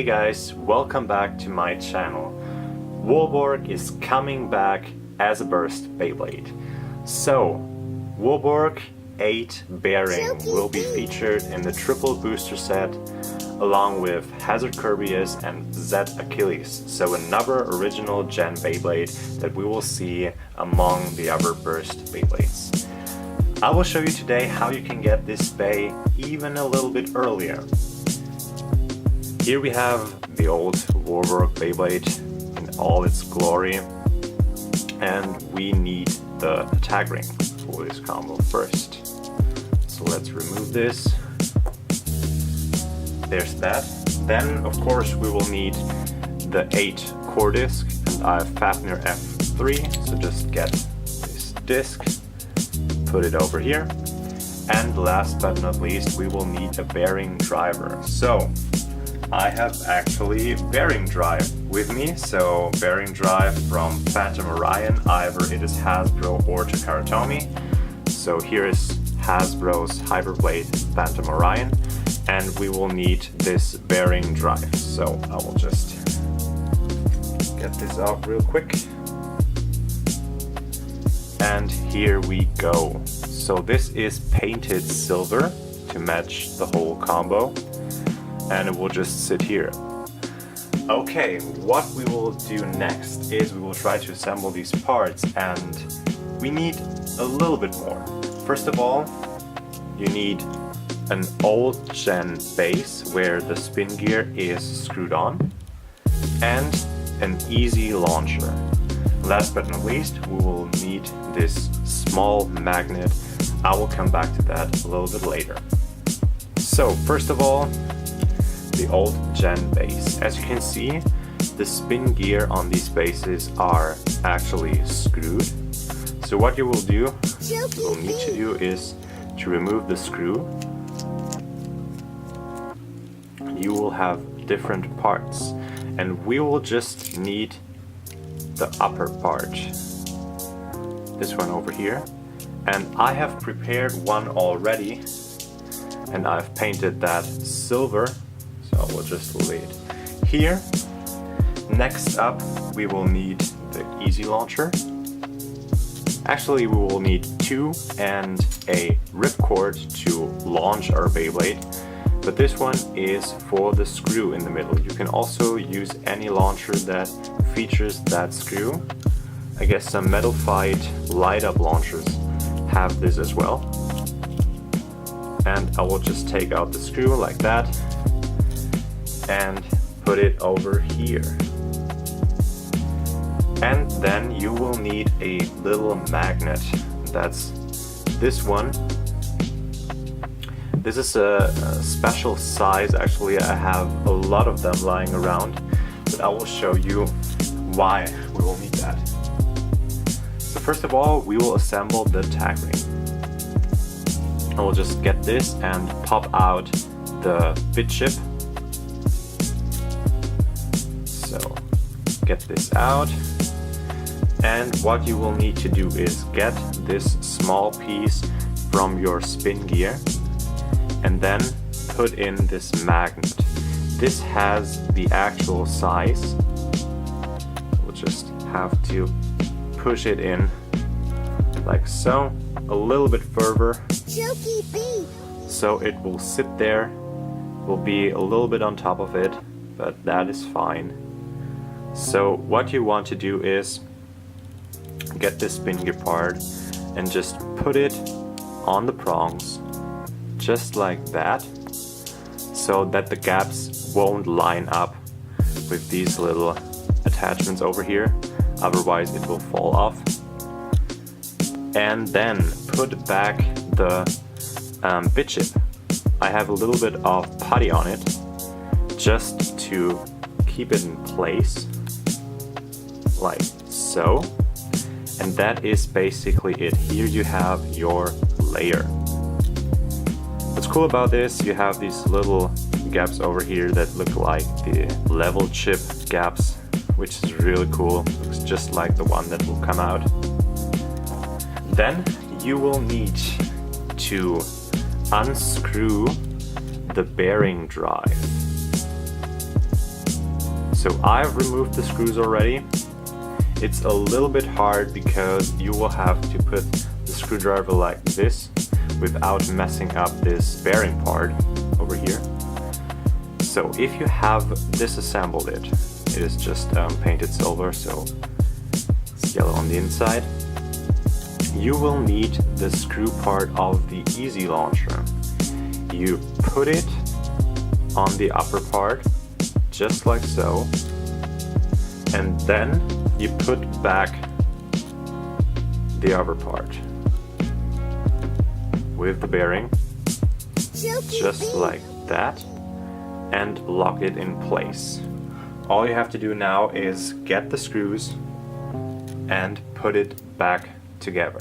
Hey guys, welcome back to my channel. Wolborg is coming back as a burst Beyblade. So, Wolborg 8 bearing will be featured in the triple booster set along with Hazard Kirby's and Z Achilles. So another original Gen Beyblade that we will see among the other burst Beyblades. I will show you today how you can get this Bey even a little bit earlier. Here we have the old Wolborg Beyblade in all its glory, and we need the attack ring for this combo first. So let's remove this. There's that. Then of course we will need the 8 core disc, and I have Fafnir F3, so just get this disc, put it over here, and last but not least we will need a bearing driver. So I have actually bearing drive with me, so bearing drive from Phantom Orion, either it is Hasbro or Takara Tomy. So here is Hasbro's Hyperblade Phantom Orion, and we will need this bearing drive. So I will just get this out real quick. And here we go. So this is painted silver to match the whole combo, and it will just sit here. Okay, what we will do next is we will try to assemble these parts, and we need a little bit more. First of all, you need an old gen base where the spin gear is screwed on, and an easy launcher. Last but not least, we will need this small magnet. I will come back to that a little bit later. So first of all, the old gen base. As you can see, the spin gear on these bases are actually screwed. So what you will need to do is to remove the screw. You will have different parts, and we will just need the upper part, this one over here, and I have prepared one already, and I've painted that silver, so I will just lay it here. Next up we will need the easy launcher. Actually we will need 2 and a ripcord to launch our Beyblade, but this one is for the screw in the middle. You can also use any launcher that features that screw. I guess some Metal Fight light up launchers have this as well. And I will just take out the screw like that and put it over here. And then you will need a little magnet. That's this one. This is a special size. Actually, I have a lot of them lying around, but I will show you why we will need that. So first of all, we will assemble the tag ring. I will just get this and pop out the bit chip. So get this out, and what you will need to do is get this small piece from your spin gear and then put in this magnet. This has the actual size. We'll just have to push it in like so, a little bit further, so it will sit there. Will be a little bit on top of it, but that is fine. So what you want to do is get this spin gear part and just put it on the prongs, just like that, so that the gaps won't line up with these little attachments over here, otherwise it will fall off. And then put back the bit chip. I have a little bit of putty on it just to keep it in place, like so. And that is basically it. Here you have your layer. What's cool about this, you have these little gaps over here that look like the level chip gaps, which is really cool. Looks just like the one that will come out. Then you will need to unscrew the bearing drive. So I've removed the screws already. It's a little bit hard because you will have to put the screwdriver like this without messing up this bearing part over here. So if you have disassembled it, it is just painted silver, so it's yellow on the inside. You will need the screw part of the easy launcher. You put it on the upper part, just like so, and then you put back the other part with the bearing, just like that, and lock it in place. All you have to do now is get the screws and put it back together.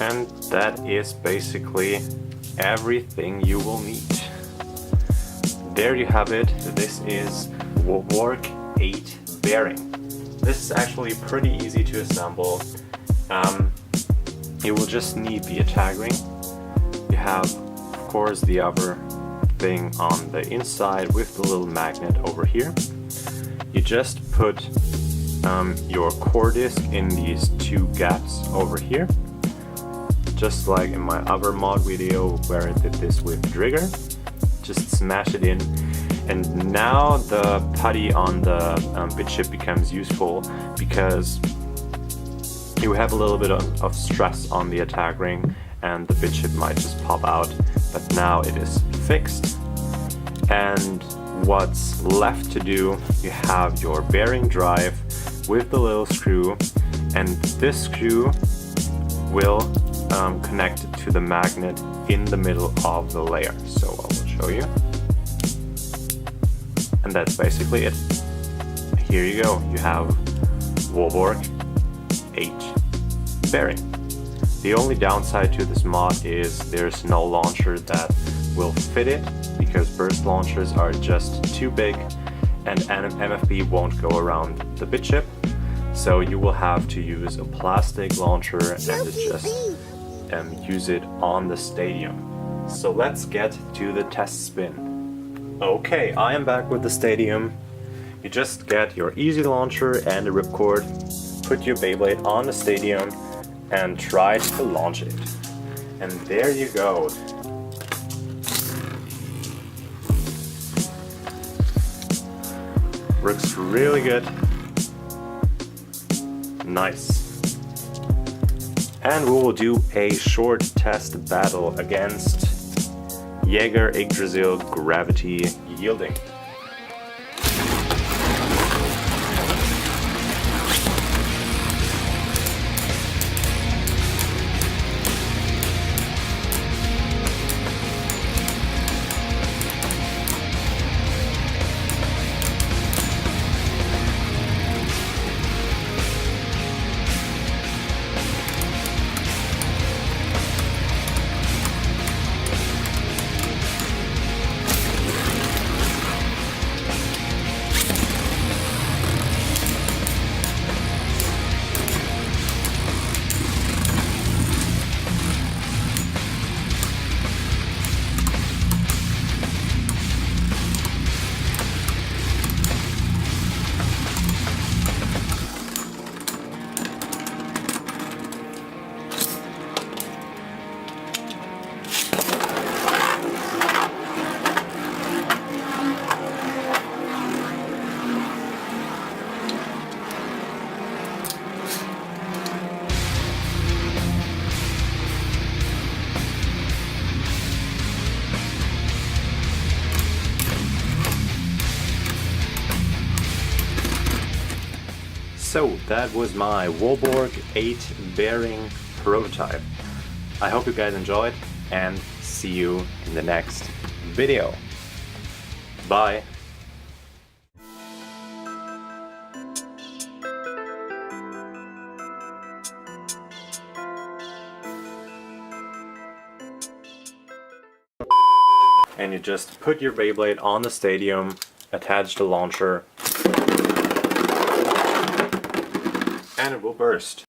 And that is basically everything you will need. There you have it. This is Wolborg 8 bearing. This is actually pretty easy to assemble. You will just need the attack ring. You have, of course, the other thing on the inside with the little magnet over here. You just put your core disc in these two gaps over here, just like in my other mod video where I did this with Trigger. Just smash it in, and now the putty on the bit chip becomes useful because you have a little bit of stress on the attack ring and the bit chip might just pop out, but now it is fixed. And what's left to do, you have your bearing drive with the little screw, and this screw will connect to the magnet in the middle of the layer. So I will show you. And that's basically it. Here you go. You have Wolborg 8 bearing. The only downside to this mod is there's no launcher that will fit it, because burst launchers are just too big and MFB won't go around the bit chip. So you will have to use a plastic launcher and just use it on the stadium. So let's get to the test spin. Okay, I am back with the stadium. You just get your easy launcher and a ripcord, put your Beyblade on the stadium and try to launch it. And there you go. Works really good. Nice. And we will do a short test battle against Jaeger Yggdrasil Gravity Yielding. So that was my Wolborg 8 bearing prototype. I hope you guys enjoyed and see you in the next video. Bye! And you just put your Beyblade on the stadium, attach the launcher, and it will burst.